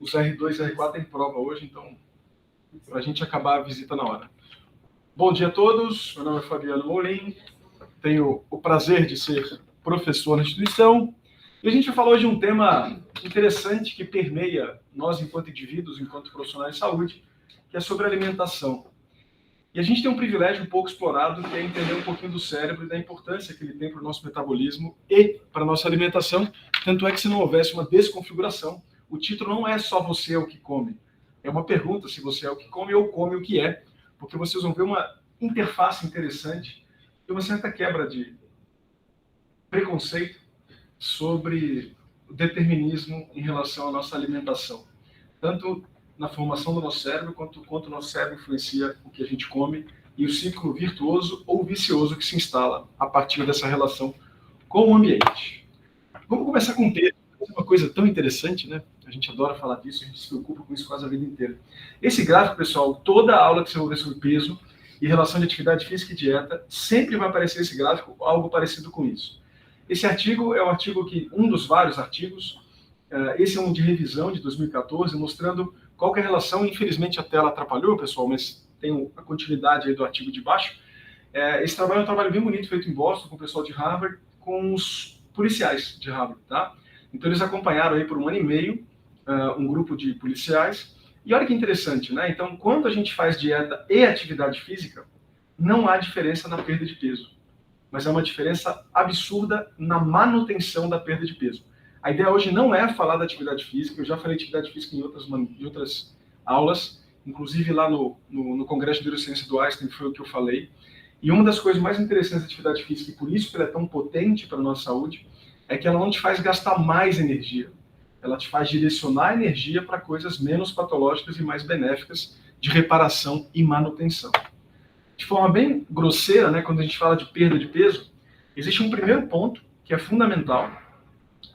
Os R2 e R4 têm prova hoje, então, para a gente acabar a visita na hora. Bom dia a todos, meu nome é Fabiano Molim, tenho o prazer de ser professor na instituição, e a gente vai falar hoje de um tema interessante que permeia nós enquanto indivíduos, enquanto profissionais de saúde, que é sobre alimentação. E a gente tem um privilégio um pouco explorado, que é entender um pouquinho do cérebro e da importância que ele tem para o nosso metabolismo e para a nossa alimentação, tanto é que se não houvesse uma desconfiguração, o título não é só você é o que come, é uma pergunta se você é o que come ou come o que é, porque vocês vão ver uma interface interessante e uma certa quebra de preconceito sobre o determinismo em relação à nossa alimentação, tanto na formação do nosso cérebro, quanto o nosso cérebro influencia o que a gente come e o ciclo virtuoso ou vicioso que se instala a partir dessa relação com o ambiente. Vamos começar com o peso, é uma coisa tão interessante, né? A gente adora falar disso, a gente se preocupa com isso quase a vida inteira. Esse gráfico, pessoal, toda a aula que você vai ver sobre peso e relação de atividade física e dieta, sempre vai aparecer esse gráfico, algo parecido com isso. Esse artigo é um artigo que, um dos vários artigos, esse é um de revisão de 2014, mostrando qual que é a relação. Infelizmente a tela atrapalhou, pessoal, mas tem a continuidade aí do artigo de baixo. Esse trabalho é um trabalho bem bonito, feito em Boston, com o pessoal de Harvard, com os policiais de Harvard, tá? Então eles acompanharam aí por 1 ano e meio um grupo de policiais. E olha que interessante, né? Então, quando a gente faz dieta e atividade física, não há diferença na perda de peso, mas é uma diferença absurda na manutenção da perda de peso. A ideia hoje não é falar da atividade física, eu já falei de atividade física em outras aulas, inclusive lá no Congresso de Neurociência do Einstein foi o que eu falei. E uma das coisas mais interessantes da atividade física, e por isso que ela é tão potente para a nossa saúde, é que ela não te faz gastar mais energia. Ela te faz direcionar energia para coisas menos patológicas e mais benéficas de reparação e manutenção. De forma bem grosseira, né, quando a gente fala de perda de peso, existe um primeiro ponto que é fundamental,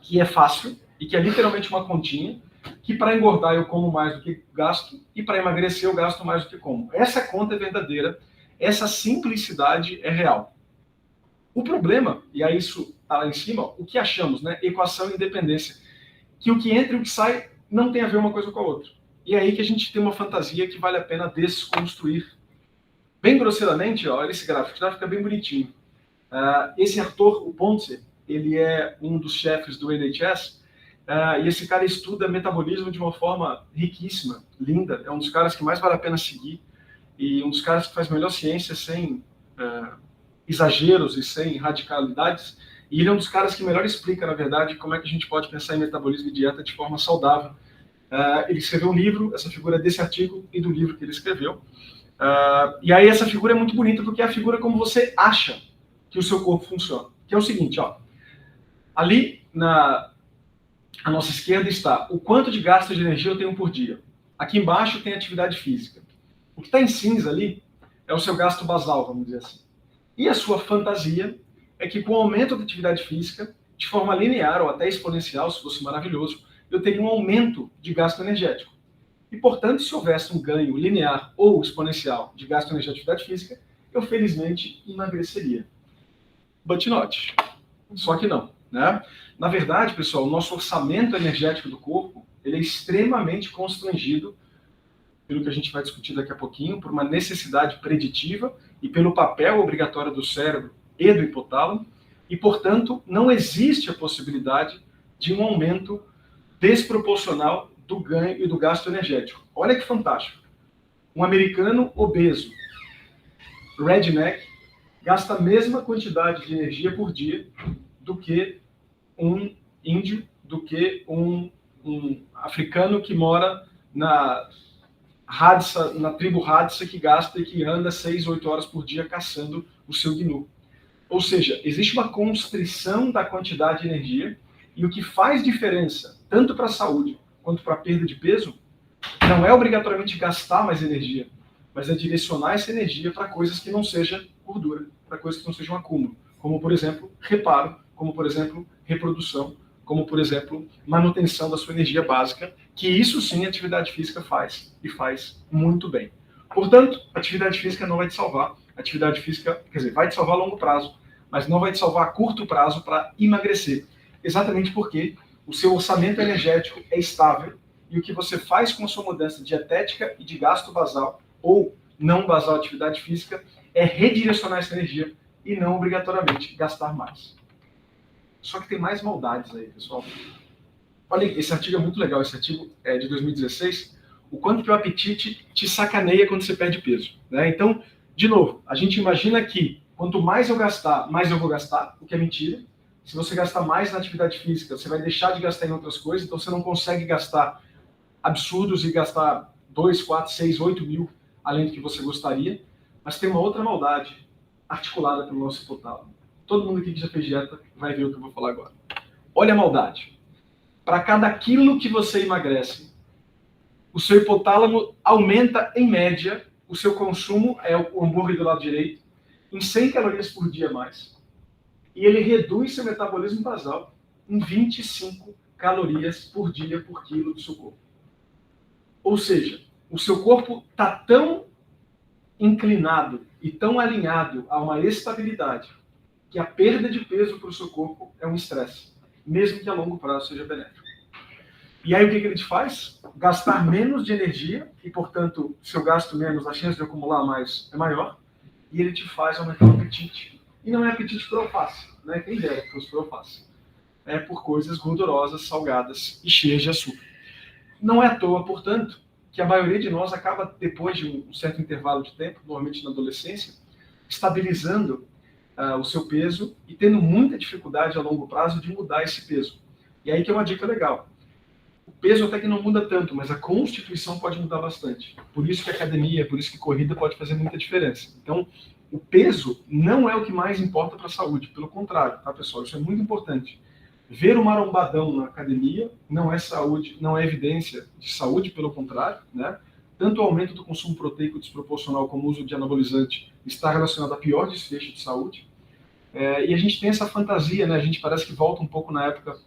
que é fácil e que é literalmente uma continha, que para engordar eu como mais do que gasto e para emagrecer eu gasto mais do que como. Essa conta é verdadeira, essa simplicidade é real. O problema, e aí isso está lá em cima, o que achamos, né? Equação e independência, que o que entra e o que sai não tem a ver uma coisa com a outra. E é aí que a gente tem uma fantasia que vale a pena desconstruir. Bem grosseiramente, olha esse gráfico é bem bonitinho. Esse Arthur, o Ponce, ele é um dos chefes do NHS, e esse cara estuda metabolismo de uma forma riquíssima, linda, é um dos caras que mais vale a pena seguir, e um dos caras que faz melhor ciência sem exageros e sem radicalidades, e ele é um dos caras que melhor explica, na verdade, como é que a gente pode pensar em metabolismo e dieta de forma saudável. Ele escreveu um livro, essa figura é desse artigo e do livro que ele escreveu, e aí essa figura é muito bonita, porque é a figura como você acha que o seu corpo funciona, que é o seguinte, ó, ali à nossa esquerda está o quanto de gasto de energia eu tenho por dia. Aqui embaixo tem atividade física. O que está em cinza ali é o seu gasto basal, vamos dizer assim. E a sua fantasia é que com o aumento da atividade física, de forma linear ou até exponencial, se fosse maravilhoso, eu teria um aumento de gasto energético. E, portanto, se houvesse um ganho linear ou exponencial de gasto energético de atividade física, eu felizmente emagreceria. But not. Só que não, né? Na verdade, pessoal, o nosso orçamento energético do corpo, ele é extremamente constrangido, pelo que a gente vai discutir daqui a pouquinho, por uma necessidade preditiva e pelo papel obrigatório do cérebro e do hipotálamo, e, portanto, não existe a possibilidade de um aumento desproporcional do ganho e do gasto energético. Olha que fantástico. Um americano obeso, redneck, gasta a mesma quantidade de energia por dia do que um índio, do que um africano que mora na tribo Hadza, que gasta e que anda 6, 8 horas por dia caçando o seu gnu. Ou seja, existe uma constrição da quantidade de energia, e o que faz diferença, tanto para a saúde quanto para a perda de peso, não é obrigatoriamente gastar mais energia, mas é direcionar essa energia para coisas que não sejam gordura, para coisas que não sejam acúmulo, como, por exemplo, reparo, como, por exemplo, reprodução, como, por exemplo, manutenção da sua energia básica, que isso sim a atividade física faz, e faz muito bem. Portanto, a atividade física não vai te salvar. A atividade física, quer dizer, vai te salvar a longo prazo, mas não vai te salvar a curto prazo para emagrecer. Exatamente porque o seu orçamento energético é estável e o que você faz com a sua mudança dietética e de gasto basal ou não basal atividade física é redirecionar essa energia e não obrigatoriamente gastar mais. Só que tem mais maldades aí, pessoal. Olha, esse artigo é muito legal, esse artigo é de 2016, o quanto que o apetite te sacaneia quando você perde peso, né? Então, de novo, a gente imagina que quanto mais eu gastar, mais eu vou gastar, o que é mentira. Se você gastar mais na atividade física, você vai deixar de gastar em outras coisas, então você não consegue gastar absurdos e gastar 2, 4, 6, 8 mil além do que você gostaria. Mas tem uma outra maldade articulada pelo nosso hipotálamo. Todo mundo aqui que já fez dieta vai ver o que eu vou falar agora. Olha a maldade. Para cada quilo que você emagrece, o seu hipotálamo aumenta, em média, o seu consumo, é o hambúrguer do lado direito, em 100 calorias por dia a mais. E ele reduz seu metabolismo basal em 25 calorias por dia por quilo do seu corpo. Ou seja, o seu corpo está tão inclinado e tão alinhado a uma estabilidade que a perda de peso para o seu corpo é um estresse, mesmo que a longo prazo seja benéfico. E aí o que ele te faz? Gastar menos de energia e, portanto, se eu gasto menos, a chance de eu acumular mais é maior, e ele te faz aumentar o apetite. E não é apetite por alface, né? Quem dera que fosse por alface. É por coisas gordurosas, salgadas e cheias de açúcar. Não é à toa, portanto, que a maioria de nós acaba, depois de um certo intervalo de tempo, normalmente na adolescência, estabilizando o seu peso e tendo muita dificuldade a longo prazo de mudar esse peso. E aí que é uma dica legal. O peso até que não muda tanto, mas a constituição pode mudar bastante. Por isso que academia, por isso que corrida pode fazer muita diferença. Então, o peso não é o que mais importa para a saúde. Pelo contrário, tá, pessoal? Isso é muito importante. Ver um marombadão na academia não é saúde, não é evidência de saúde, pelo contrário, né? Tanto o aumento do consumo proteico desproporcional como o uso de anabolizante está relacionado a pior desfecho de saúde. E a gente tem essa fantasia, né? A gente parece que volta um pouco na época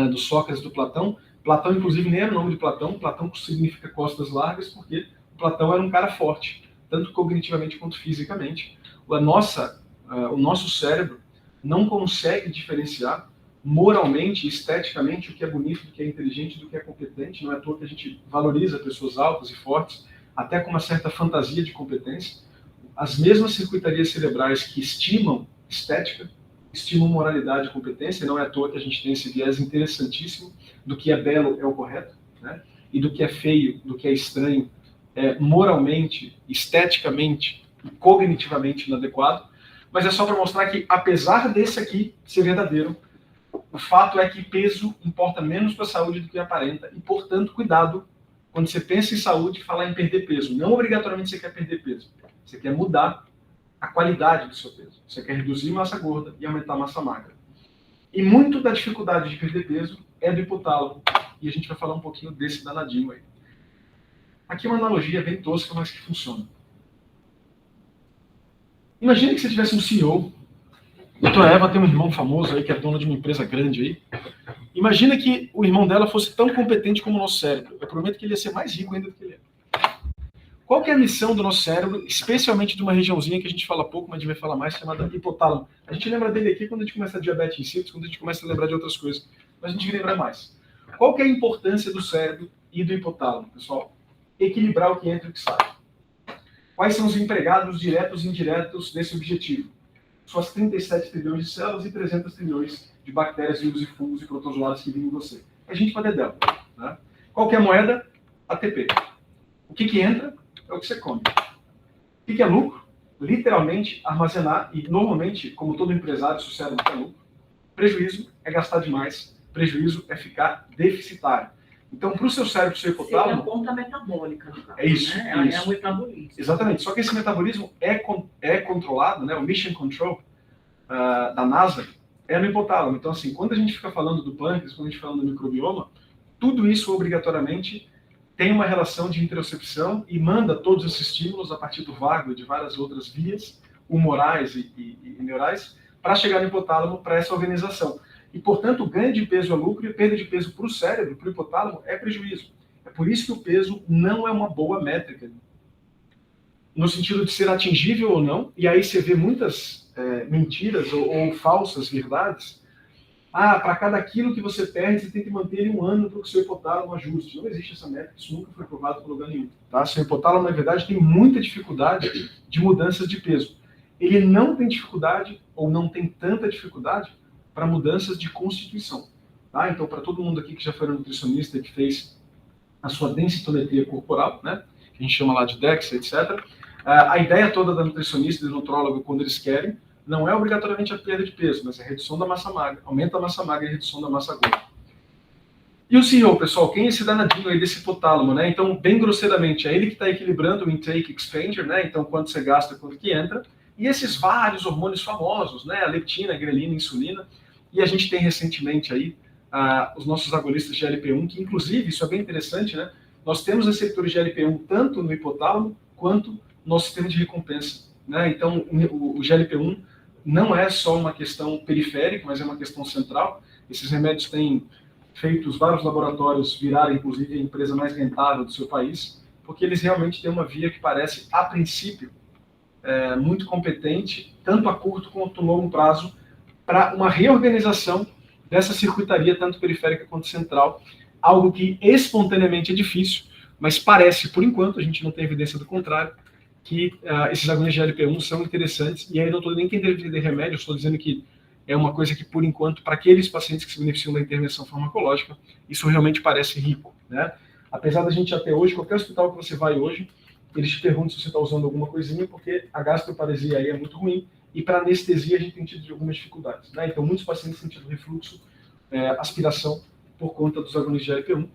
do Sócrates, do Platão. Platão, inclusive, nem era o nome de Platão. Platão significa costas largas, porque Platão era um cara forte, tanto cognitivamente quanto fisicamente. O nosso cérebro não consegue diferenciar moralmente, esteticamente, o que é bonito, do que é inteligente, do que é competente. Não é à toa que a gente valoriza pessoas altas e fortes, até com uma certa fantasia de competência. As mesmas circuitarias cerebrais que estimam estética, estimam moralidade e competência. Não é à toa que a gente tem esse viés interessantíssimo do que é belo é o correto, né? E do que é feio, do que é estranho, moralmente, esteticamente e cognitivamente inadequado. Mas é só para mostrar que, apesar desse aqui ser verdadeiro, o fato é que peso importa menos para a saúde do que aparenta e, portanto, cuidado quando você pensa em saúde, falar em perder peso. Não obrigatoriamente você quer perder peso. Você quer mudar a qualidade do seu peso. Você quer reduzir massa gorda e aumentar a massa magra. E muito da dificuldade de perder peso é do hipotálamo. E a gente vai falar um pouquinho desse danadinho aí. Aqui é uma analogia bem tosca, mas que funciona. Imagine que você tivesse um CEO. A doutora Eva tem um irmão famoso aí, que é dono de uma empresa grande aí. Imagina que o irmão dela fosse tão competente como o nosso cérebro. Eu prometo que ele ia ser mais rico ainda do que ele é. Qual que é a missão do nosso cérebro, especialmente de uma regiãozinha que a gente fala pouco, mas a gente vai falar mais, chamada hipotálamo? A gente lembra dele aqui quando a gente começa a diabetes insípidos, quando a gente começa a lembrar de outras coisas. Mas a gente lembra mais. Qual que é a importância do cérebro e do hipotálamo, pessoal? Equilibrar o que entra e o que sai. Quais são os empregados diretos e indiretos desse objetivo? Suas 37 trilhões de células e 300 trilhões de bactérias, vírus e fungos e protozoários que vivem em você. A gente vai dedéu, né? Qual que é a moeda? ATP. O que entra é o que você come. O que é lucro? Literalmente armazenar, e normalmente, como todo empresário, se o cérebro quer lucro, prejuízo é gastar demais, prejuízo é ficar deficitário. Então, para o seu cérebro, seu hipotálamo... Seria a conta metabólica. Caso, é isso, né? é isso. É o metabolismo. Exatamente. Só que esse metabolismo é controlado, né? O Mission Control da NASA é no hipotálamo. Então, assim, quando a gente fica falando do pâncreas, quando a gente fala do microbioma, tudo isso obrigatoriamente tem uma relação de interocepção e manda todos esses estímulos a partir do vago e de várias outras vias, humorais e neurais, para chegar no hipotálamo, para essa organização. E, portanto, o ganho de peso é lucro e perda de peso para o cérebro, para o hipotálamo, é prejuízo. É por isso que o peso não é uma boa métrica, no sentido de ser atingível ou não, e aí você vê muitas mentiras ou falsas verdades, para cada quilo que você perde, você tem que manter ele 1 ano para que o seu hipotálamo ajuste. Não existe essa métrica, isso nunca foi provado por lugar nenhum. Tá? Seu hipotálamo, na verdade, tem muita dificuldade de mudanças de peso. Ele não tem dificuldade, ou não tem tanta dificuldade, para mudanças de constituição. Tá? Então, para todo mundo aqui que já foi nutricionista, que fez a sua densitometria corporal, né? Que a gente chama lá de DEXA, etc., a ideia toda da nutricionista e do nutrólogo, quando eles querem, não é obrigatoriamente a perda de peso, mas a redução da massa magra. Aumenta a massa magra e a redução da massa gorda. E o CEO, pessoal, quem é esse danadinho aí desse hipotálamo, né? Então, bem grosseiramente, é ele que está equilibrando o intake expenditure, né? Então, quanto você gasta, quanto que entra. E esses vários hormônios famosos, né? A leptina, a grelina, a insulina. E a gente tem recentemente aí os nossos agonistas de GLP-1, que inclusive, isso é bem interessante, né? Nós temos receptores de GLP-1 tanto no hipotálamo quanto no nosso sistema de recompensa, né? Então, o GLP-1 não é só uma questão periférica, mas é uma questão central. Esses remédios têm feito os vários laboratórios virarem, inclusive, a empresa mais rentável do seu país, porque eles realmente têm uma via que parece, a princípio, muito competente, tanto a curto quanto a longo prazo, para uma reorganização dessa circuitaria, tanto periférica quanto central, algo que espontaneamente é difícil, mas parece, por enquanto, a gente não tem evidência do contrário, que esses agonistas de GLP-1 são interessantes, e aí não estou nem quem deve vender remédio, estou dizendo que é uma coisa que, por enquanto, para aqueles pacientes que se beneficiam da intervenção farmacológica, isso realmente parece rico, né? Apesar da gente até hoje, qualquer hospital que você vai hoje, eles te perguntam se você está usando alguma coisinha, porque a gastroparesia aí é muito ruim, e para anestesia a gente tem tido algumas dificuldades, né? Então, muitos pacientes têm tido refluxo, aspiração, por conta dos agonistas de GLP-1,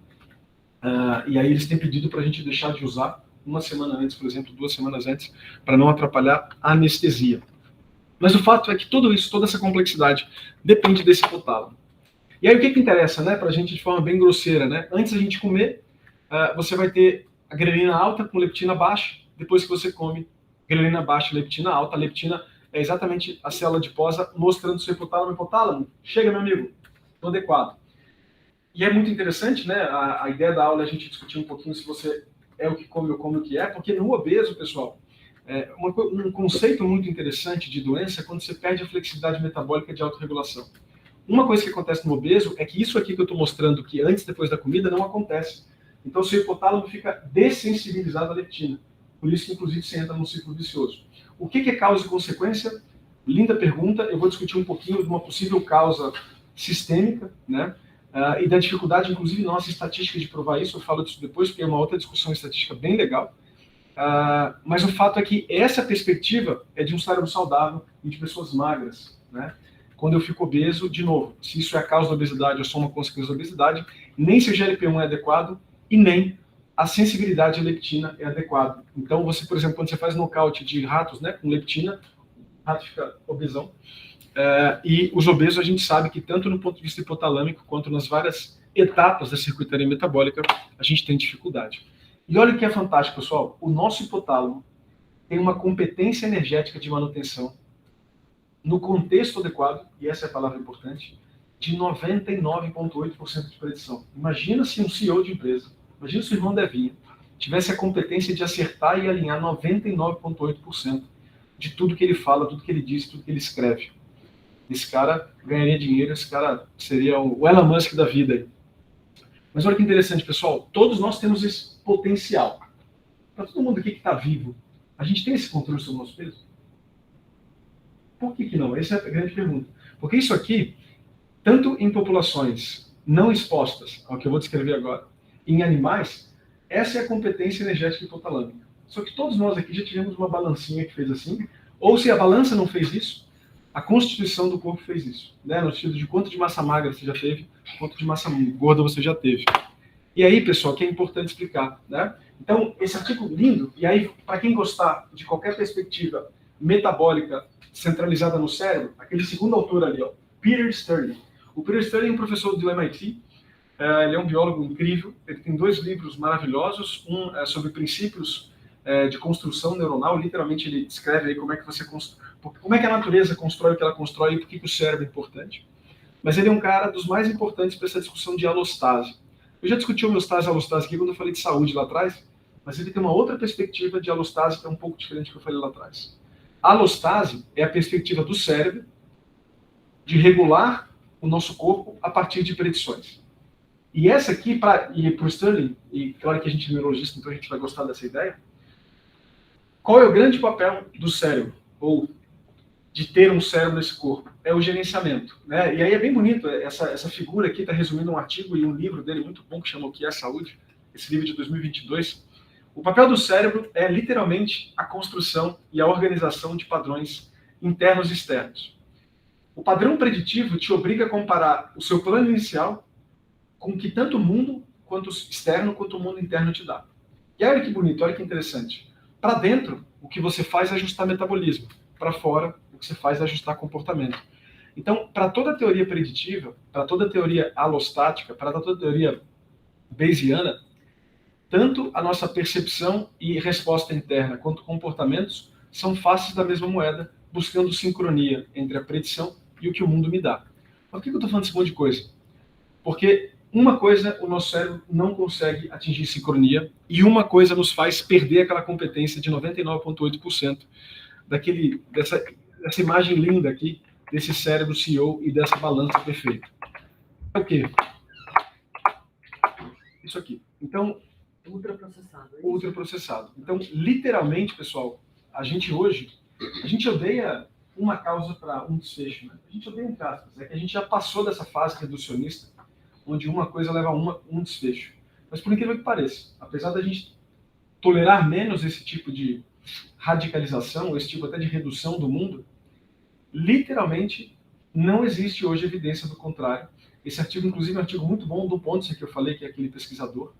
e aí eles têm pedido para a gente deixar de usar 1 semana antes, por exemplo, 2 semanas antes, para não atrapalhar a anestesia. Mas o fato é que tudo isso, toda essa complexidade, depende desse hipotálamo. E aí o que interessa, né, para a gente de forma bem grosseira, né? Antes da gente comer, você vai ter a grelina alta com leptina baixa. Depois que você come, grelina baixa, leptina alta. A leptina é exatamente a célula adiposa mostrando seu hipotálamo. Hipotálamo, chega, meu amigo, estou adequado. E é muito interessante, né? A ideia da aula é a gente discutir um pouquinho se você é o que come ou come o que é, porque no obeso, pessoal, um conceito muito interessante de doença é quando você perde a flexibilidade metabólica de autorregulação. Uma coisa que acontece no obeso é que isso aqui que eu estou mostrando, que antes e depois da comida, não acontece. Então, o seu hipotálamo fica dessensibilizado à leptina. Por isso que, inclusive, você entra num ciclo vicioso. O que é causa e consequência? Linda pergunta. Eu vou discutir um pouquinho de uma possível causa sistêmica, né? E da dificuldade, inclusive, nossa estatística de provar isso. Eu falo disso depois, porque é uma outra discussão estatística bem legal. Mas o fato é que essa perspectiva é de um cérebro saudável e de pessoas magras, né? Quando eu fico obeso, de novo, se isso é a causa da obesidade ou só uma consequência da obesidade, nem se o GLP-1 é adequado e nem a sensibilidade à leptina é adequada. Então, você, por exemplo, quando você faz nocaute de ratos, né, com leptina, o rato fica obesão. E os obesos, a gente sabe que tanto no ponto de vista hipotalâmico quanto nas várias etapas da circuitaria metabólica, a gente tem dificuldade. E olha o que é fantástico, pessoal. O nosso hipotálamo tem uma competência energética de manutenção no contexto adequado, e essa é a palavra importante, de 99,8% de predição. Imagina se um CEO de empresa, imagina se o irmão Devinha, tivesse a competência de acertar e alinhar 99,8% de tudo que ele fala, tudo que ele diz, tudo que ele escreve. Esse cara ganharia dinheiro, esse cara seria o Elon Musk da vida aí. Mas olha que interessante, pessoal. Todos nós temos esse potencial. Para todo mundo aqui que está vivo, a gente tem esse controle sobre o nosso peso? Por que não? Essa é a grande pergunta. Porque isso aqui, tanto em populações não expostas ao que eu vou descrever agora, em animais, essa é a competência energética hipotalâmica. Só que todos nós aqui já tivemos uma balancinha que fez assim, ou se a balança não fez isso, a constituição do corpo fez isso, né? No sentido de quanto de massa magra você já teve, quanto de massa gorda você já teve. E aí, pessoal, que é importante explicar, né? Então, esse artigo lindo, e aí, para quem gostar de qualquer perspectiva metabólica centralizada no cérebro, aquele segundo autor ali, ó, Peter Sterling. O Peter Sterling é um professor do MIT, ele é um biólogo incrível, ele tem 2 livros maravilhosos, um é sobre princípios de construção neuronal, literalmente ele descreve aí como é que você como é que a natureza constrói o que ela constrói e por que o cérebro é importante. Mas ele é um cara dos mais importantes para essa discussão de alostase. Eu já discuti homeostase e alostase aqui quando eu falei de saúde lá atrás, mas ele tem uma outra perspectiva de alostase que é um pouco diferente do que eu falei lá atrás. A alostase é a perspectiva do cérebro de regular o nosso corpo a partir de predições. E essa aqui, para o Sterling, e claro que a gente é neurologista, então a gente vai gostar dessa ideia, qual é o grande papel do cérebro, ou de ter um cérebro nesse corpo? É o gerenciamento, né? E aí é bem bonito, essa figura aqui está resumindo um artigo e um livro dele muito bom que chama O que é Saúde, esse livro de 2022. O papel do cérebro é literalmente a construção e a organização de padrões internos e externos. O padrão preditivo te obriga a comparar o seu plano inicial com o que tanto o mundo quanto o externo quanto o mundo interno te dá. E olha que bonito, olha que interessante. Para dentro, o que você faz é ajustar metabolismo. Para fora, o que você faz é ajustar comportamento. Então, para toda teoria preditiva, para toda teoria alostática, para toda teoria bayesiana, tanto a nossa percepção e resposta interna quanto comportamentos são faces da mesma moeda, buscando sincronia entre a predição e o que o mundo me dá. Por que eu estou falando esse monte de coisa? Porque uma coisa o nosso cérebro não consegue atingir sincronia e uma coisa nos faz perder aquela competência de 99,8% dessa imagem linda aqui, desse cérebro CEO e dessa balança perfeita. É o quê? Isso aqui. Então, ultraprocessado. Ultraprocessado. Então, literalmente, pessoal, a gente odeia uma causa para um desfecho. Né? A gente odeia entre aspas. É que a gente já passou dessa fase reducionista, onde uma coisa leva a um desfecho. Mas por incrível que pareça, apesar da gente tolerar menos esse tipo de radicalização, esse tipo até de redução do mundo, literalmente não existe hoje evidência do contrário. Esse artigo, inclusive, é um artigo muito bom do Ponce, que eu falei, que é aquele pesquisador,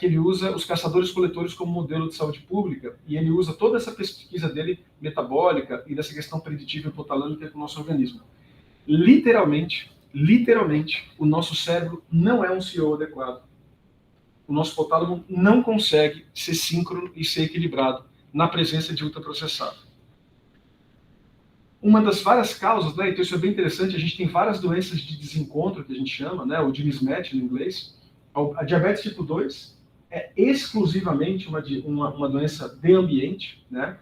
que ele usa os caçadores-coletores como modelo de saúde pública, e ele usa toda essa pesquisa dele metabólica e dessa questão preditiva hipotalâmica com o nosso organismo. Literalmente, o nosso cérebro não é um CEO adequado. O nosso hipotálamo não consegue ser síncrono e ser equilibrado na presença de ultraprocessado. Uma das várias causas, né, então isso é bem interessante, a gente tem várias doenças de desencontro, que a gente chama, né, ou de mismatch no inglês. A diabetes tipo 2 é exclusivamente uma doença de ambiente, né?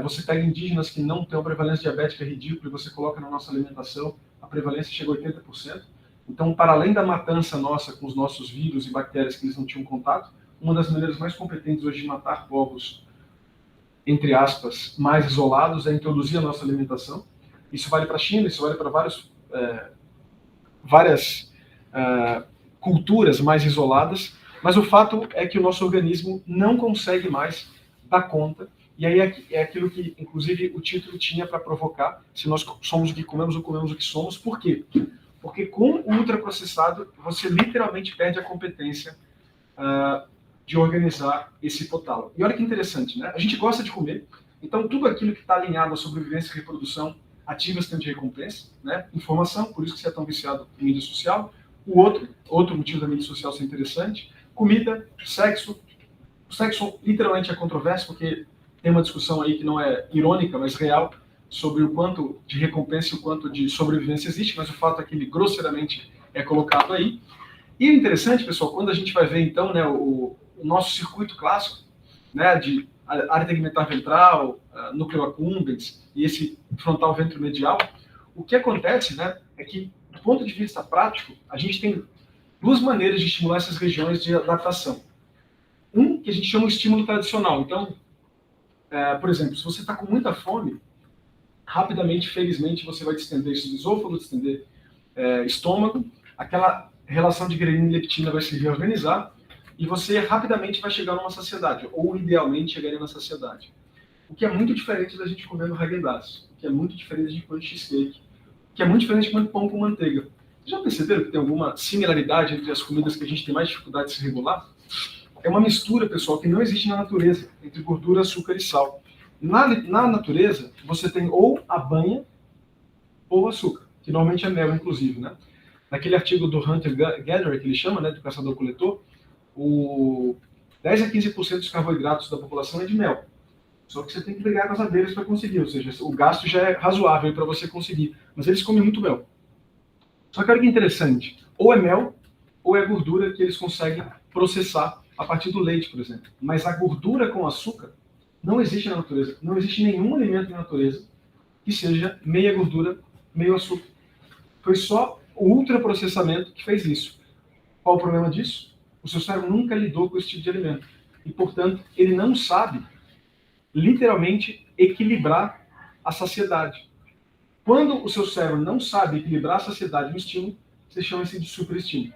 Você pega indígenas que não têm uma prevalência diabética ridícula e você coloca na nossa alimentação, a prevalência chega a 80%. Então, para além da matança nossa com os nossos vírus e bactérias que eles não tinham contato, uma das maneiras mais competentes hoje de matar povos, entre aspas, mais isolados, é introduzir a nossa alimentação. Isso vale para a China, isso vale para várias culturas mais isoladas, mas o fato é que o nosso organismo não consegue mais dar conta, e aí é aquilo que, inclusive, o título tinha para provocar, se nós somos o que comemos ou comemos o que somos. Por quê? Porque com o ultraprocessado, você literalmente perde a competência de organizar esse hipotálamo. E olha que interessante, né? A gente gosta de comer, então tudo aquilo que está alinhado à sobrevivência e reprodução ativa o sistema de recompensa, né? Informação, por isso que você é tão viciado em mídia social. O outro motivo da mídia social ser interessante, comida, sexo. O sexo literalmente é controverso, porque tem uma discussão aí que não é irônica, mas real, sobre o quanto de recompensa e o quanto de sobrevivência existe, mas o fato é que ele grosseiramente é colocado aí. E é interessante, pessoal, quando a gente vai ver, então, né, o nosso circuito clássico, né, de área tegmentar ventral, núcleo accumbens e esse frontal ventromedial, o que acontece, né, é que, do ponto de vista prático, a gente tem duas maneiras de estimular essas regiões de adaptação. Um, que a gente chama de estímulo tradicional. Então, por exemplo, se você está com muita fome, rapidamente, felizmente, você vai distender esse esôfago, distender estômago, aquela relação de grelina e leptina vai se reorganizar e você rapidamente vai chegar numa saciedade, ou idealmente chegaria na saciedade. O que é muito diferente da gente comer no Häagen-Dazs, o que é muito diferente da gente comer cheesecake, o que é muito diferente de comer pão com manteiga. Já perceberam que tem alguma similaridade entre as comidas que a gente tem mais dificuldade de se regular? É uma mistura, pessoal, que não existe na natureza, entre gordura, açúcar e sal. Na natureza, você tem ou a banha ou açúcar, que normalmente é mel, inclusive, né? Naquele artigo do Hunter-Gatherer, que ele chama, né, do caçador-coletor, 10 a 15% dos carboidratos da população é de mel. Só que você tem que brigar com as abelhas para conseguir, ou seja, o gasto já é razoável para você conseguir. Mas eles comem muito mel. Só que olha que interessante, ou é mel, ou é gordura que eles conseguem processar a partir do leite, por exemplo. Mas a gordura com açúcar não existe na natureza. Não existe nenhum alimento na natureza que seja meia gordura, meio açúcar. Foi só o ultraprocessamento que fez isso. Qual o problema disso? O seu cérebro nunca lidou com esse tipo de alimento. E, portanto, ele não sabe, literalmente, equilibrar a saciedade. Quando o seu cérebro não sabe equilibrar a saciedade no estímulo, você chama isso de superestímulo.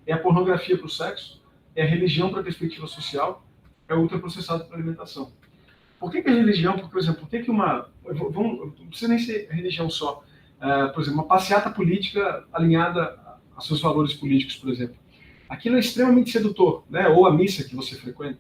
É a pornografia para o sexo, é a religião para a perspectiva social, é o ultraprocessado para a alimentação. Por que a religião, por exemplo, por que uma... não precisa nem ser religião só. Por exemplo, uma passeata política alinhada a seus valores políticos, por exemplo. Aquilo é extremamente sedutor, né? Ou a missa que você frequenta.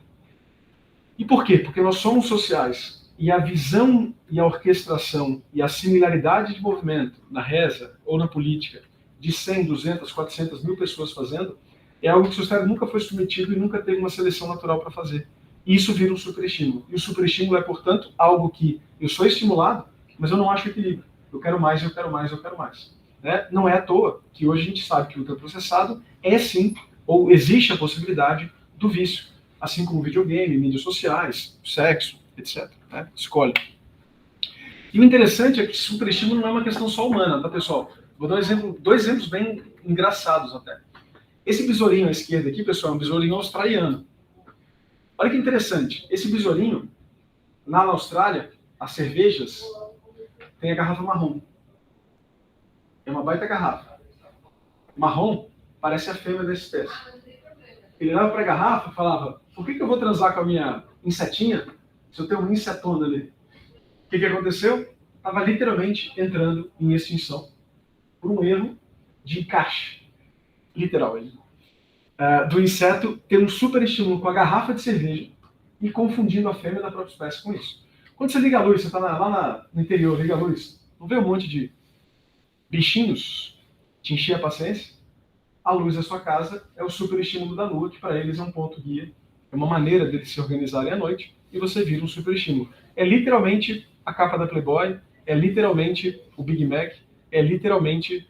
E por quê? Porque nós somos sociais. E a visão e a orquestração e a similaridade de movimento na reza ou na política de 100, 200, 400 mil pessoas fazendo é algo que o seu cérebro nunca foi submetido e nunca teve uma seleção natural para fazer. E isso vira um superestímulo. E o superestímulo é, portanto, algo que eu sou estimulado, mas eu não acho equilíbrio. Eu quero mais, eu quero mais, eu quero mais. Né? Não é à toa que hoje a gente sabe que o ultraprocessado é sim, ou existe a possibilidade do vício. Assim como videogame, mídias sociais, sexo, etc. Né? Escolhe. E o interessante é que superestímulo não é uma questão só humana, tá, pessoal? Vou dar dois exemplos bem engraçados até. Esse besourinho à esquerda aqui, pessoal, é um besourinho australiano. Olha que interessante. Esse besourinho, lá na Austrália, as cervejas tem a garrafa marrom. É uma baita garrafa. Marrom parece a fêmea da espécie. Ele olhava para a garrafa e falava: por que eu vou transar com a minha insetinha se eu tenho uma insetona ali? O que aconteceu? Estava literalmente entrando em extinção por um erro de encaixe. Literal. Do inseto ter um super estímulo com a garrafa de cerveja e confundindo a fêmea da própria espécie com isso. Quando você liga a luz, você está lá no interior, liga a luz, não vê um monte de bichinhos te encher a paciência? A luz da sua casa é o super estímulo da lua, que para eles é um ponto guia, é uma maneira deles se organizarem à noite, e você vira um super estímulo. É literalmente a capa da Playboy, é literalmente o Big Mac, é literalmente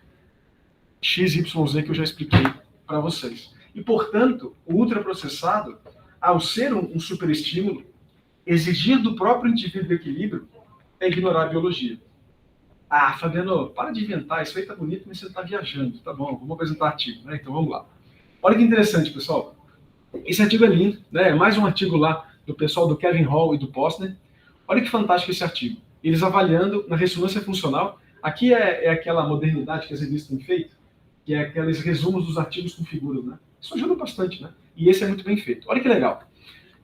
XYZ que eu já expliquei para vocês. E, portanto, o ultraprocessado, ao ser um superestímulo, exigir do próprio indivíduo equilíbrio é ignorar a biologia. Ah, Fabiano, para de inventar, isso aí tá bonito, mas você está viajando. Tá bom, vamos apresentar artigo, né? Então vamos lá. Olha que interessante, pessoal. Esse artigo é lindo, né? É mais um artigo lá do pessoal do Kevin Hall e do Posner. Olha que fantástico esse artigo. Eles avaliando na ressonância funcional. Aqui é aquela modernidade que as revistas têm feito, que é aqueles resumos dos artigos com figuras, né? Isso ajuda bastante, né? E esse é muito bem feito. Olha que legal.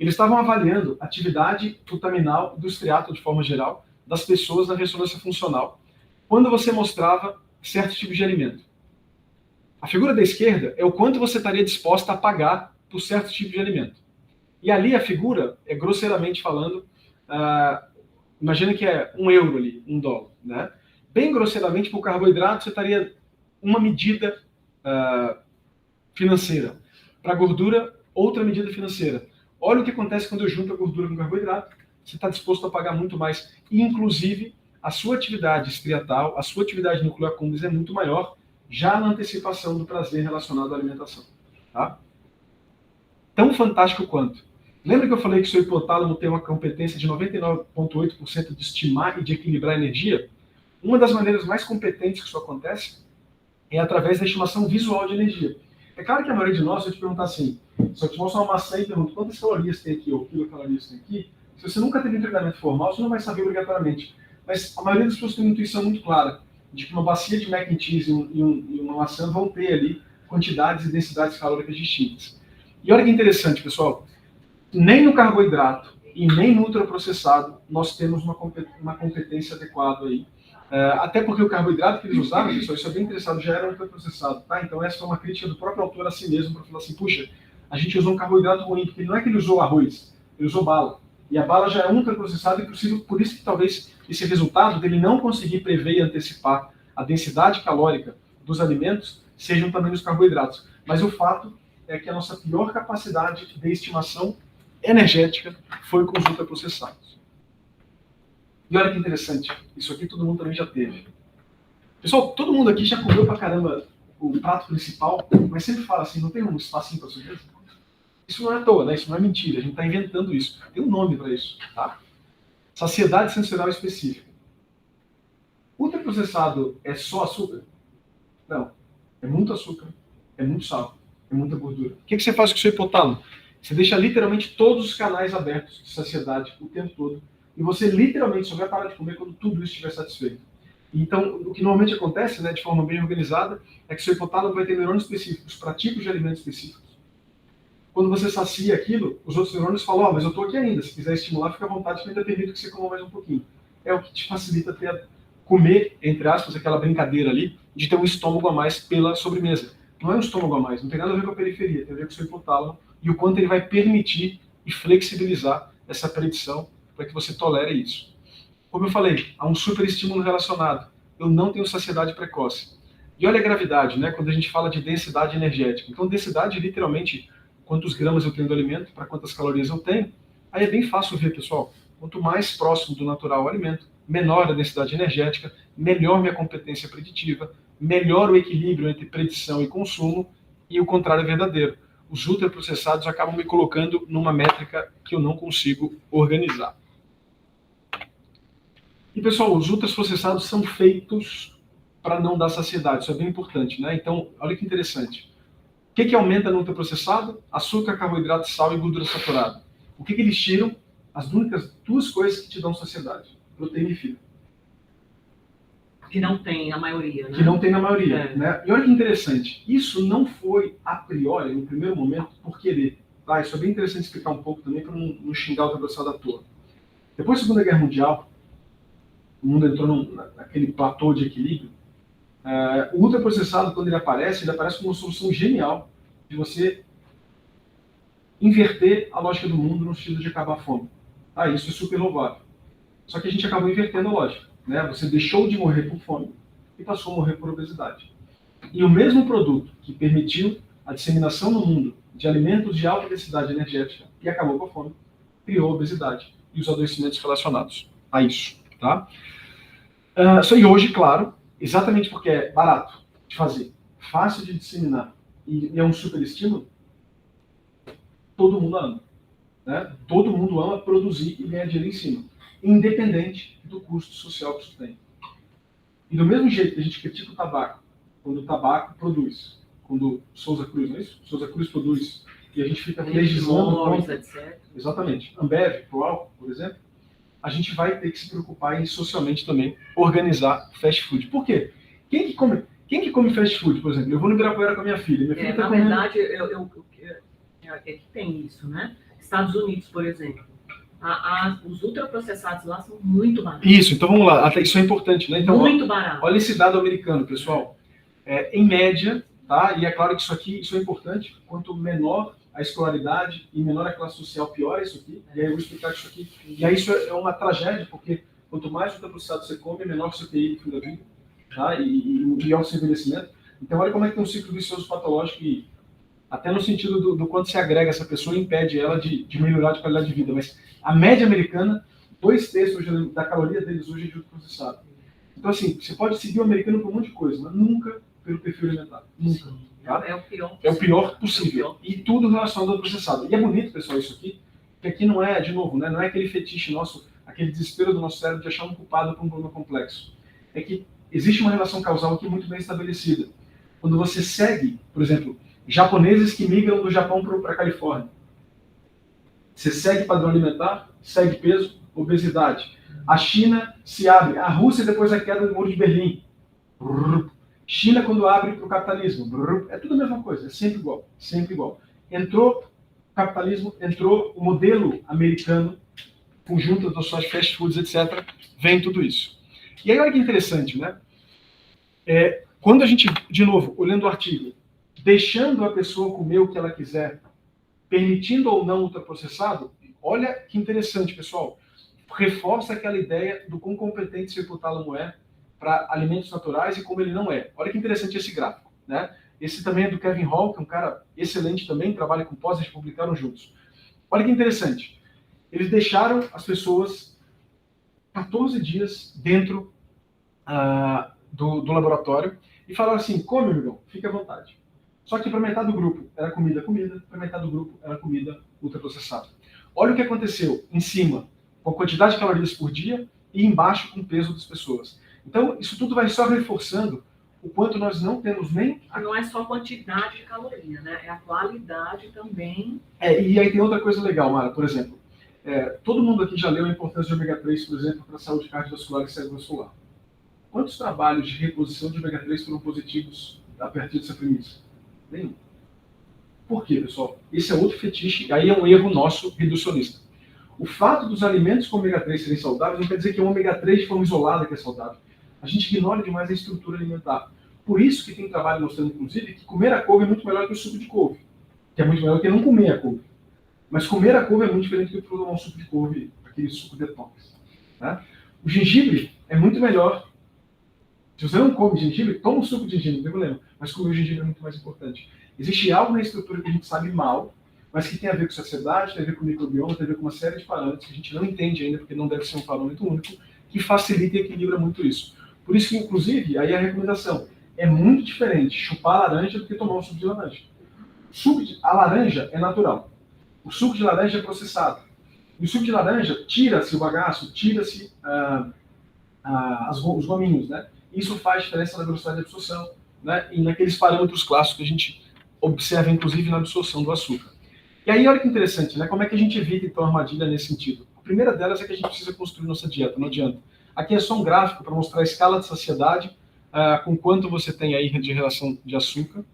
Eles estavam avaliando a atividade glutaminal do striato, de forma geral, das pessoas na ressonância funcional, quando você mostrava certo tipo de alimento. A figura da esquerda é o quanto você estaria disposta a pagar por certo tipo de alimento. E ali a figura é, grosseiramente falando, imagina que é €1 ali, $1, né? Bem grosseiramente, por carboidrato, você estaria uma medida financeira. Para gordura, outra medida financeira. Olha o que acontece quando eu junto a gordura com carboidrato. Você está disposto a pagar muito mais. E, inclusive, a sua atividade estriatal, a sua atividade nuclear accumbens é muito maior, já na antecipação do prazer relacionado à alimentação. Tá? Tão fantástico quanto. Lembra que eu falei que o seu hipotálamo tem uma competência de 99,8% de estimar e de equilibrar a energia? Uma das maneiras mais competentes que isso acontece é através da estimação visual de energia. É claro que a maioria de nós, se eu te perguntar assim, se eu te mostrar uma maçã e pergunto quantas calorias tem aqui, ou quilocalorias tem aqui, se você nunca teve um treinamento formal, você não vai saber obrigatoriamente. Mas a maioria das pessoas tem uma intuição muito clara de que uma bacia de mac and cheese e uma maçã vão ter ali quantidades e densidades calóricas distintas. E olha que interessante, pessoal, nem no carboidrato e nem no ultraprocessado nós temos uma competência adequada aí. Até porque o carboidrato que eles usavam, pessoal, isso é bem interessado, já era ultraprocessado, tá? Então essa foi uma crítica do próprio autor a si mesmo, para falar assim, puxa, a gente usou um carboidrato ruim, porque não é que ele usou arroz, ele usou bala. E a bala já é ultraprocessada, e por isso que talvez esse resultado dele não conseguir prever e antecipar a densidade calórica dos alimentos sejam também os carboidratos. Mas o fato é que a nossa pior capacidade de estimação energética foi com os ultraprocessados. E olha que interessante, isso aqui todo mundo também já teve. Pessoal, todo mundo aqui já comeu pra caramba o prato principal, mas sempre fala assim, não tem um espacinho para sobremesa? Isso não é à toa, né? Isso não é mentira, a gente está inventando isso. Tem um nome para isso, tá? Saciedade sensorial específica. Ultraprocessado é só açúcar? Não. É muito açúcar, é muito sal, é muita gordura. O que você faz com o seu hipotálamo? Você deixa literalmente todos os canais abertos de saciedade o tempo todo, e você literalmente só vai parar de comer quando tudo isso estiver satisfeito. Então, o que normalmente acontece, né, de forma bem organizada, é que o seu hipotálamo vai ter neurônios específicos para tipos de alimentos específicos. Quando você sacia aquilo, os outros neurônios falam, mas eu estou aqui ainda, se quiser estimular, fica à vontade, que ainda permito que você coma mais um pouquinho. É o que te facilita comer, entre aspas, aquela brincadeira ali, de ter um estômago a mais pela sobremesa. Não é um estômago a mais, não tem nada a ver com a periferia, tem a ver com o seu hipotálamo e o quanto ele vai permitir e flexibilizar essa predição para que você tolere isso. Como eu falei, há um superestímulo relacionado. Eu não tenho saciedade precoce. E olha a gravidade, né? Quando a gente fala de densidade energética. Então, densidade, literalmente, quantos gramas eu tenho do alimento para quantas calorias eu tenho. Aí é bem fácil ver, pessoal. Quanto mais próximo do natural o alimento, menor a densidade energética, melhor minha competência preditiva, melhor o equilíbrio entre predição e consumo, e o contrário é verdadeiro. Os ultraprocessados acabam me colocando numa métrica que eu não consigo organizar. E, pessoal, os ultraprocessados são feitos para não dar saciedade. Isso é bem importante, né? Então, olha que interessante. O que aumenta no ultraprocessado? Açúcar, carboidrato, sal e gordura saturada. O que eles tiram? As únicas duas coisas que te dão saciedade. Proteína e fibra. Que não tem na maioria, né? Que não tem na maioria, né? E olha que interessante. Isso não foi, a priori, no primeiro momento, por querer. Tá? Isso é bem interessante explicar um pouco também, para não xingar o ultraprocessado à toa. Depois da Segunda Guerra Mundial, o mundo entrou naquele platô de equilíbrio. O ultraprocessado, quando ele aparece como uma solução genial de você inverter a lógica do mundo no sentido de acabar a fome. Isso é super louvável. Só que a gente acabou invertendo a lógica. Né? Você deixou de morrer por fome e passou a morrer por obesidade. E o mesmo produto que permitiu a disseminação no mundo de alimentos de alta densidade energética e acabou com a fome, criou a obesidade e os adoecimentos relacionados a isso. Tá? Só que hoje, claro, exatamente porque é barato de fazer, fácil de disseminar e é um super estímulo, todo mundo ama. Né? Todo mundo ama produzir e ganhar dinheiro em cima, independente do custo social que isso tem. E do mesmo jeito que a gente critica o tabaco, quando o tabaco produz, quando Souza Cruz, não é isso? Souza Cruz produz, e a gente fica legislando contra. Exatamente. Ambev, pro álcool, por exemplo, a gente vai ter que se preocupar em socialmente também organizar fast food. Por quê? Quem que come fast food, por exemplo? Eu vou no Ibirapuera com a minha filha. Minha filha na verdade, é que tem isso, né? Estados Unidos, por exemplo. Os ultraprocessados lá são muito baratos. Isso, então vamos lá. Até isso é importante, né? Então, muito barato. Olha esse dado americano, pessoal. Em média, tá? E é claro que isso é importante. Quanto menor a escolaridade e menor a classe social, pior é isso aqui. E aí eu vou explicar isso aqui. E aí isso é uma tragédia, porque quanto mais ultraprocessado você come, menor o seu QI no fim da vida. Tá? E pior o seu envelhecimento. Então olha como é que tem um ciclo vicioso patológico e até no sentido do quanto se agrega essa pessoa e impede ela de melhorar de qualidade de vida. Mas a média americana, 2/3 da caloria deles hoje é de ultraprocessado. Então, assim, você pode seguir o americano por um monte de coisa, mas nunca pelo perfil alimentar. Nunca. Tá? É o pior. É o pior possível. E tudo relacionado ao processado. E é bonito, pessoal, isso aqui, porque aqui não é, de novo, né, não é aquele fetiche nosso, aquele desespero do nosso cérebro de achar um culpado por um problema complexo. É que existe uma relação causal aqui muito bem estabelecida. Quando você segue, por exemplo, japoneses que migram do Japão para a Califórnia. Você segue padrão alimentar, segue peso, obesidade. A China se abre. A Rússia depois da queda do Muro de Berlim. China quando abre para o capitalismo. É tudo a mesma coisa, é sempre igual. Sempre igual. Entrou o capitalismo, entrou o modelo americano, conjunto das suas fast foods, etc. Vem tudo isso. E aí olha que interessante, né? Quando a gente, de novo, olhando o artigo, deixando a pessoa comer o que ela quiser, permitindo ou não ultraprocessado, olha que interessante, pessoal. Reforça aquela ideia do quão competente seu hipotálamo é para alimentos naturais e como ele não é. Olha que interessante esse gráfico. Né? Esse também é do Kevin Hall, que é um cara excelente também, trabalha com pós, eles publicaram juntos. Olha que interessante. Eles deixaram as pessoas 14 dias dentro do laboratório e falaram assim, come, amigão, fique à vontade. Só que para metade do grupo era comida, para metade do grupo era comida ultraprocessada. Olha o que aconteceu em cima, com a quantidade de calorias por dia, e embaixo com o peso das pessoas. Então, isso tudo vai só reforçando o quanto nós não temos nem... Não é só quantidade de caloria, né? É a qualidade também. E aí tem outra coisa legal, Mara, por exemplo, todo mundo aqui já leu a importância de ômega 3, por exemplo, para a saúde cardiovascular e cerebrovascular. Quantos trabalhos de reposição de ômega 3 foram positivos a partir dessa premissa? Nenhum. Por quê, pessoal? Esse é outro fetiche, aí é um erro nosso reducionista. O fato dos alimentos com ômega 3 serem saudáveis não quer dizer que o ômega 3 de forma isolada que é saudável. A gente ignora demais a estrutura alimentar. Por isso que tem trabalho mostrando, inclusive, que comer a couve é muito melhor que o suco de couve. Que é muito melhor que não comer a couve. Mas comer a couve é muito diferente do que tomar um suco de couve, aquele suco detox. Tá? O gengibre é muito melhor. Se você não come gengibre, toma um suco de gengibre, não tem problema. Mas comer o gengibre é muito mais importante. Existe algo na estrutura que a gente sabe mal, mas que tem a ver com saciedade, tem a ver com microbioma, tem a ver com uma série de parâmetros que a gente não entende ainda, porque não deve ser um parâmetro único, que facilita e equilibra muito isso. Por isso que, inclusive, aí a recomendação é muito diferente chupar laranja do que tomar um suco de laranja. A laranja é natural. O suco de laranja é processado. E o suco de laranja tira-se o bagaço, tira-se os gominhos, né? Isso faz diferença na velocidade de absorção, né? E naqueles parâmetros clássicos que a gente observa, inclusive, na absorção do açúcar. E aí, olha que interessante, né? Como é que a gente evita, então, a armadilha nesse sentido? A primeira delas é que a gente precisa construir nossa dieta, não adianta. Aqui é só um gráfico para mostrar a escala de saciedade, com quanto você tem aí de relação de açúcar.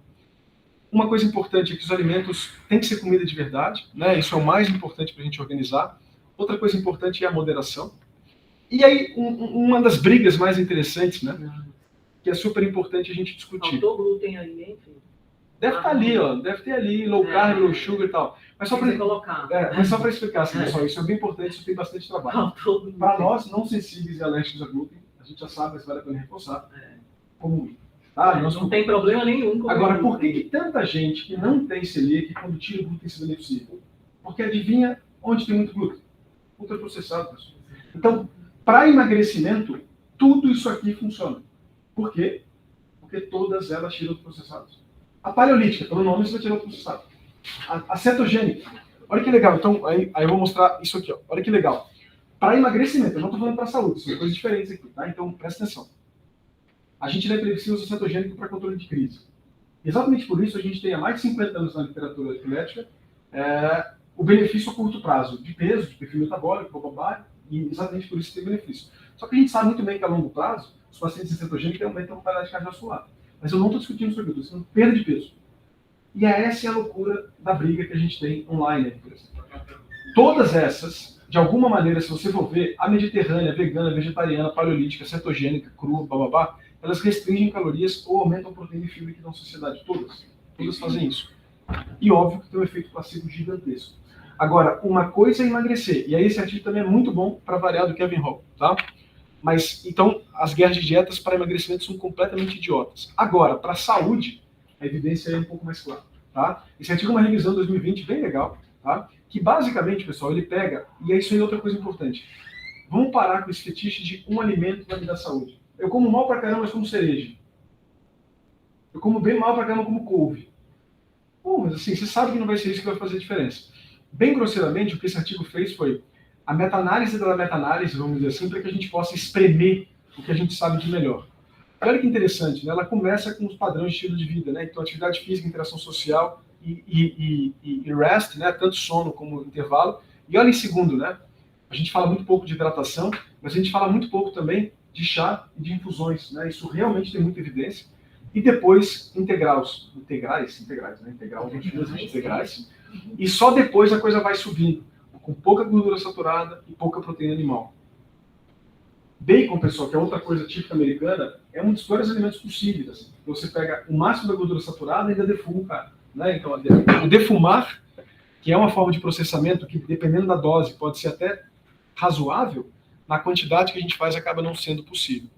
Uma coisa importante é que os alimentos têm que ser comida de verdade, né? Isso é o mais importante para a gente organizar. Outra coisa importante é a moderação. E aí, uma das brigas mais interessantes, né? Que é super importante a gente discutir. Faltou glúten aí, hein, filho? Deve estar ali, ó. Deve ter ali, low carb, low sugar e tal. Mas só para explicar, assim, pessoal, isso é bem importante, isso tem bastante trabalho. Para nós, não sensíveis e alérgicos a glúten, a gente já sabe, mas vale a pena reforçar, como tá? Não tem problema nenhum. Agora, por que tanta gente que não tem celíaca, quando tira o glúten, se beneficia? Porque adivinha onde tem muito glúten? Ultraprocessado, pessoal. Então, para emagrecimento, tudo isso aqui funciona. Por quê? Porque todas elas tiram processados. A paleolítica, pelo nome, você vai tirar o processado. A cetogênica. Olha que legal. Então, aí eu vou mostrar isso aqui. Ó. Olha que legal. Para emagrecimento, eu não estou falando para saúde, são coisas diferentes aqui, tá? Então, presta atenção. A gente na epilepsia usa cetogênico para controle de crise. Exatamente por isso, a gente tem há mais de 50 anos na literatura epilética o benefício a curto prazo de peso, de perfil metabólico, bababá, e exatamente por isso tem benefício. Só que a gente sabe muito bem que a longo prazo, os pacientes cetogênicos aumentam a qualidade cardiovascular. Mas eu não estou discutindo sobre isso, estou discutindo perda de peso. E essa é a loucura da briga que a gente tem online. Todas essas, de alguma maneira, se você for ver, a mediterrânea, vegana, vegetariana, paleolítica, cetogênica, crua, bababá, elas restringem calorias ou aumentam proteína e fibra que dão saciedade. Todas. Todas fazem isso. E óbvio que tem um efeito placebo gigantesco. Agora, uma coisa é emagrecer. E aí esse artigo também é muito bom para variar do Kevin Hall, tá? Mas, então, as guerras de dietas para emagrecimento são completamente idiotas. Agora, para a saúde, a evidência é um pouco mais clara, tá? Esse artigo é uma revisão de 2020, bem legal, tá? Que basicamente, pessoal, ele pega, e é isso aí outra coisa importante. Vamos parar com esse fetiche de um alimento vai me dar saúde. Eu como mal pra caramba, mas como cereja. Eu como bem mal pra caramba, como couve. Pô, mas assim, você sabe que não vai ser isso que vai fazer a diferença. Bem grosseiramente, o que esse artigo fez foi a meta-análise da meta-análise, vamos dizer assim, para que a gente possa espremer o que a gente sabe de melhor. Olha que interessante, né? Ela começa com os padrões de estilo de vida, né? Então, atividade física, interação social e rest, né? Tanto sono como intervalo. E olha em segundo, né? A gente fala muito pouco de hidratação, mas a gente fala muito pouco também de chá e de infusões, né? Isso realmente tem muita evidência. E depois, integrais, né? Integrais. E só depois a coisa vai subindo, com pouca gordura saturada e pouca proteína animal. Bacon, pessoal, que é outra coisa típica americana, é um dos piores alimentos possíveis. Assim. Você pega o máximo da gordura saturada e ainda defuma o cara. Né? Então, o defumar, que é uma forma de processamento que, dependendo da dose, pode ser até razoável, na quantidade que a gente faz acaba não sendo possível.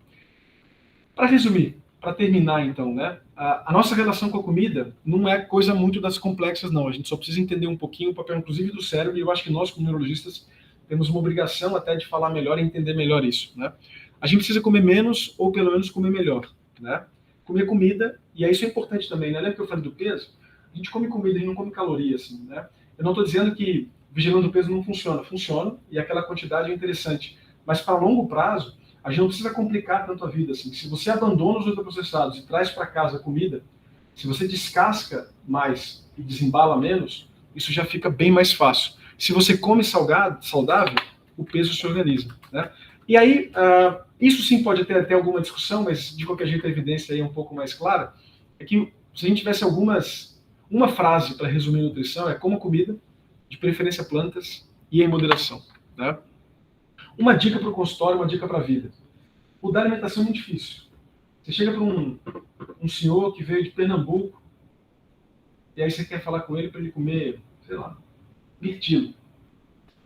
Para resumir, para terminar então, né? A nossa relação com a comida não é coisa muito das complexas, não. A gente só precisa entender um pouquinho o papel, inclusive, do cérebro, e eu acho que nós, como neurologistas, temos uma obrigação até de falar melhor e entender melhor isso, né? A gente precisa comer menos, ou pelo menos comer melhor, né? Comer comida, e isso é importante também, né? Lembra que eu falei do peso? A gente come comida, a gente não come caloria, assim, né? Eu não estou dizendo que vigilando o peso não funciona. Funciona, e aquela quantidade é interessante. Mas para longo prazo, A gente não precisa complicar tanto a vida assim. Se você abandona os ultraprocessados e traz para casa a comida, se você descasca mais e desembala menos, isso já fica bem mais fácil. Se você come saudável, o peso se organiza, né? E aí, isso sim pode ter até alguma discussão, mas de qualquer jeito a evidência aí é um pouco mais clara, é que se a gente tivesse uma frase para resumir nutrição, é coma comida, de preferência plantas, e em moderação, né? Uma dica para o consultório, uma dica para a vida. Mudar a alimentação é muito difícil. Você chega para um senhor que veio de Pernambuco, e aí você quer falar com ele para ele comer, sei lá, mirtilo.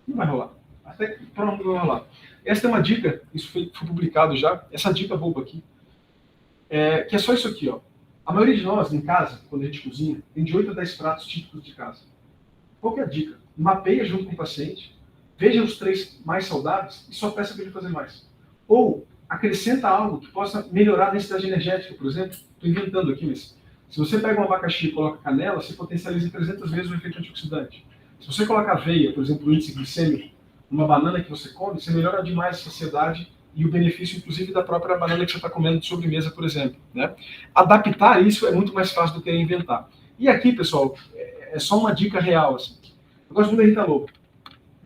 Não vai rolar. Até que não vai rolar. Essa é uma dica, isso foi publicado já, essa dica boba aqui, que é só isso aqui, ó. A maioria de nós, em casa, quando a gente cozinha, tem de 8 a 10 pratos típicos de casa. Qual que é a dica? Mapeia junto com o paciente, veja os 3 mais saudáveis e só peça para ele fazer mais. Ou acrescenta algo que possa melhorar a densidade energética, por exemplo. Estou inventando aqui, mas se você pega um abacaxi e coloca canela, você potencializa 300 vezes o efeito antioxidante. Se você coloca aveia, por exemplo, o índice glicêmico, numa banana que você come, você melhora demais a saciedade e o benefício, inclusive, da própria banana que você está comendo de sobremesa, por exemplo, né? Adaptar isso é muito mais fácil do que inventar. E aqui, pessoal, é só uma dica real, assim. Eu gosto muito da Rita Lobo.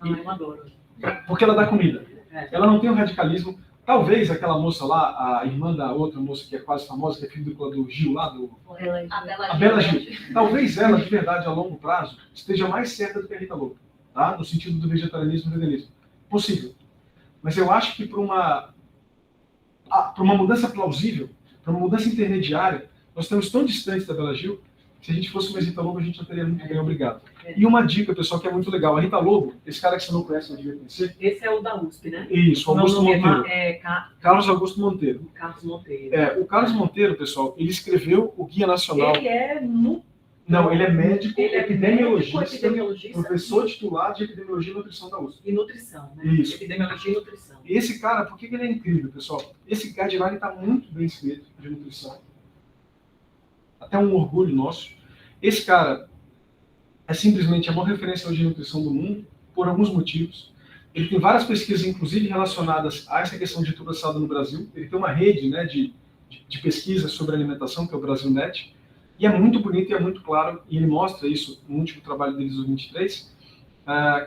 Eu adoro. Porque ela dá comida. Ela não tem um radicalismo. Talvez aquela moça lá, a irmã da outra moça que é quase famosa, que é filha do Gil lá, a Bela Gil. Talvez ela, de verdade, a longo prazo, esteja mais certa do que a Rita Lobo, tá? No sentido do vegetarianismo e veganismo. Possível. Mas eu acho que para uma mudança plausível, para uma mudança intermediária, nós estamos tão distantes da Bela Gil, que se a gente fosse uma Rita Lobo, a gente já teria muito bem, obrigado. E uma dica, pessoal, que é muito legal. A Rita Lobo, esse cara que você não conhece, não devia conhecer. Esse é o da USP, né? Isso, Augusto Monteiro. Carlos Augusto Monteiro. Carlos Monteiro. O Carlos Monteiro, pessoal, ele escreveu o Guia Nacional. Ele é Não, ele é médico, epidemiologista, epidemiologista, professor titular de epidemiologia e nutrição da USP. E nutrição, né? Isso. Epidemiologia e nutrição. E esse cara, por que ele é incrível, pessoal? Esse guideline está muito bem escrito de nutrição. Até um orgulho nosso. Esse cara é simplesmente a maior referência hoje de nutrição do mundo, por alguns motivos. Ele tem várias pesquisas, inclusive, relacionadas a essa questão de ultrapassado no Brasil. Ele tem uma rede, né, de pesquisa sobre alimentação, que é o BrasilNet. E é muito bonito e é muito claro, e ele mostra isso no último trabalho deles, o 23,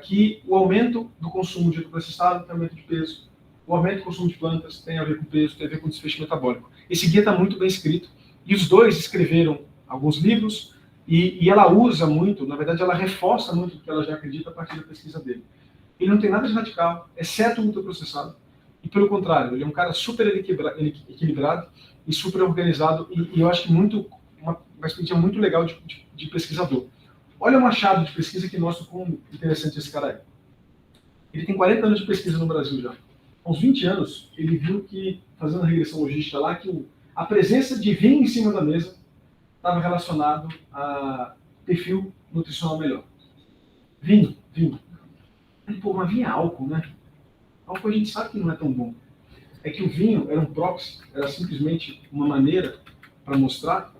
que o aumento do consumo de ultraprocessado tem aumento de peso, o aumento do consumo de plantas tem a ver com peso, tem a ver com desfecho metabólico. Esse guia está muito bem escrito, e os dois escreveram alguns livros, e ela usa muito, na verdade ela reforça muito o que ela já acredita a partir da pesquisa dele. Ele não tem nada de radical, exceto o ultraprocessado, e pelo contrário, ele é um cara super equilibrado e super organizado, e eu acho que uma perspectiva muito legal de pesquisador. Olha um achado de pesquisa que mostra como interessante esse cara é. Ele tem 40 anos de pesquisa no Brasil já. Há uns 20 anos, ele viu que, fazendo a regressão logística lá, que a presença de vinho em cima da mesa estava relacionado a perfil nutricional melhor. Vinho. Pô, mas vinho é álcool, né? Álcool a gente sabe que não é tão bom. É que o vinho era um proxy, era simplesmente uma maneira para mostrar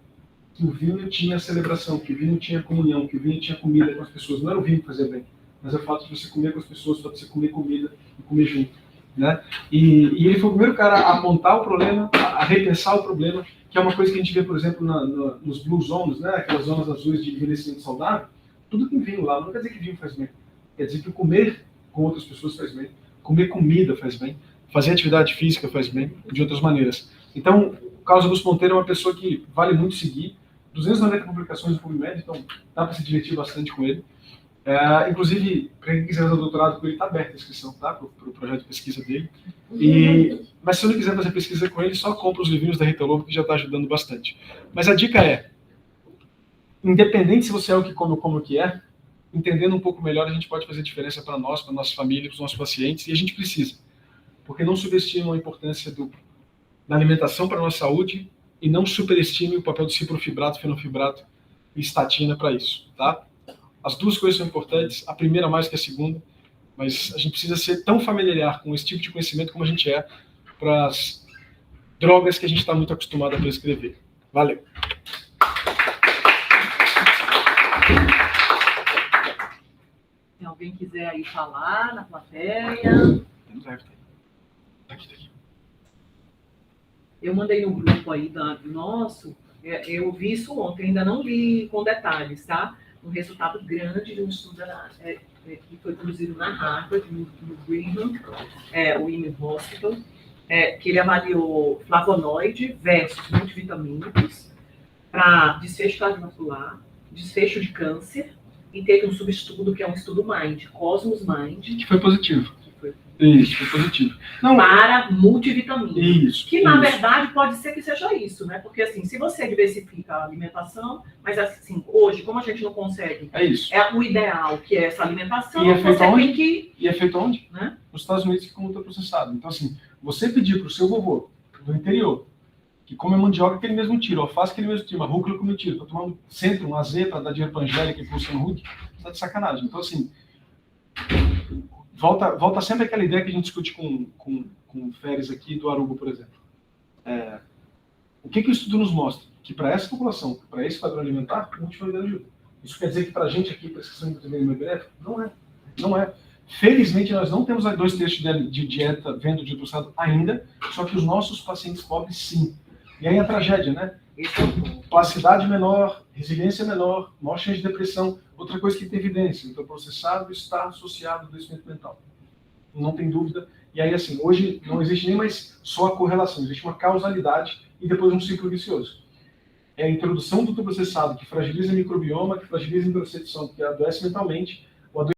que o vinho tinha celebração, que o vinho tinha comunhão, que o vinho tinha comida com as pessoas. Não era o vinho que fazia bem, mas é o fato de você comer com as pessoas, o fato de você comer comida e comer junto, né? E ele foi o primeiro cara a apontar o problema, a repensar o problema, que é uma coisa que a gente vê, por exemplo, nos blue zones, né? Aquelas zonas azuis de envelhecimento saudável. Tudo tem vinho lá. Não quer dizer que vinho faz bem. Quer dizer que comer com outras pessoas faz bem. Comer comida faz bem. Fazer atividade física faz bem, de outras maneiras. Então, o Carlos Augusto Monteiro é uma pessoa que vale muito seguir. 290 publicações no PubMed, então dá para se divertir bastante com ele. Inclusive, para quem quiser fazer doutorado com ele, está aberta a inscrição, tá? Para o projeto de pesquisa dele. Mas se você não quiser fazer pesquisa com ele, só compra os livrinhos da Rita Lobo, que já está ajudando bastante. Mas a dica é, independente se você é o que come ou como o que é, entendendo um pouco melhor, a gente pode fazer diferença para nós, para nossa família, para os nossos pacientes, e a gente precisa. Porque não subestimam a importância da alimentação para a nossa saúde e não superestime o papel do ciprofibrato, fenofibrato e estatina para isso, tá? As duas coisas são importantes, a primeira mais que a segunda, mas a gente precisa ser tão familiar com esse tipo de conhecimento como a gente é para as drogas que a gente está muito acostumado a prescrever. Valeu! Se alguém quiser aí falar na plateia... Tá aqui. Eu mandei no grupo aí nosso, eu vi isso ontem, ainda não li com detalhes, tá? Um resultado grande de um estudo que foi produzido na Harvard, no Brigham, o Women's Hospital, que ele avaliou flavonoide versus multivitamínicos para desfecho cardiovascular, desfecho de câncer, e teve um subestudo que é um estudo MIND, Cosmos MIND. Que foi positivo. Isso, foi positivo. Não, para multivitamina. Isso. Que, na verdade, pode ser que seja isso, né? Porque, assim, se você diversifica a alimentação, mas, assim, hoje, como a gente não consegue... É isso. É o ideal, que é essa alimentação, e você tem que... E é feito onde? Né? Nos Estados Unidos, que é ultraprocessado. Então, assim, você pedir para o seu vovô, do interior, que come mandioca que ele mesmo tira, alface que ele mesmo tira, uma rúcula que ele tira, para tomar um centro, um AZ, para dar dinheiro para a Angélica e para o Luciano Huck, está de sacanagem. Então, assim... Volta sempre aquela ideia que a gente discute com o Férez aqui do Aruba, por exemplo. O que o estudo nos mostra? Que para essa população, para esse padrão alimentar, a multivalidade ajuda. Isso quer dizer que para a gente aqui, para a questão do benéfico? Não é. Não é. Felizmente, nós não temos 2 terços de dieta vendo de ultrapassado ainda, só que os nossos pacientes pobres, sim. E aí a tragédia, né? Plasticidade menor, resiliência menor, maior chance de depressão. Outra coisa que tem evidência, o processado está associado ao adoecimento mental. Não tem dúvida. E aí, assim, hoje não existe nem mais só a correlação, existe uma causalidade e depois um ciclo vicioso. É a introdução do ultraprocessado que fragiliza a microbioma, que fragiliza a interocepção, que adoece mentalmente,